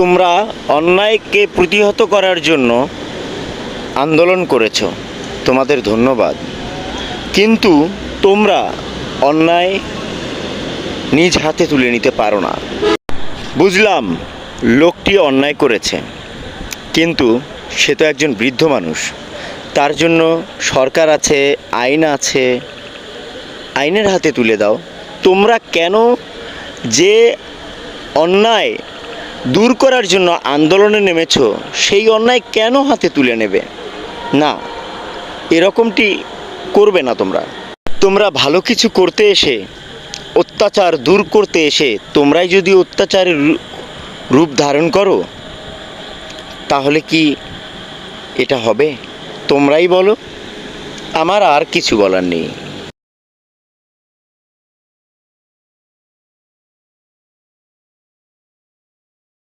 তোমরা অন্যায়কে প্রতিহত করার জন্য আন্দোলন করেছো, তোমাদের ধন্যবাদ। কিন্তু তোমরা অন্যায় নিজ হাতে তুলে নিতে পারো না। বুঝলাম লোকটি অন্যায় করেছে, কিন্তু সে তো একজন বৃদ্ধ মানুষ, তার জন্য সরকার আছে, আইন আছে, আইনের হাতে তুলে দাও। তোমরা কেন যে অন্যায় দূর করার জন্য আন্দোলনে নেমেছো, সেই অন্যায় কেন হাতে তুলে নেবে না? এরকমটি করবে না। তোমরা ভালো কিছু করতে এসে, অত্যাচার দূর করতে এসে তোমরাই যদি অত্যাচারের রূপ ধারণ করো, তাহলে কি এটা হবে? তোমরাই বলো, আমার আর কিছু বলার নেই।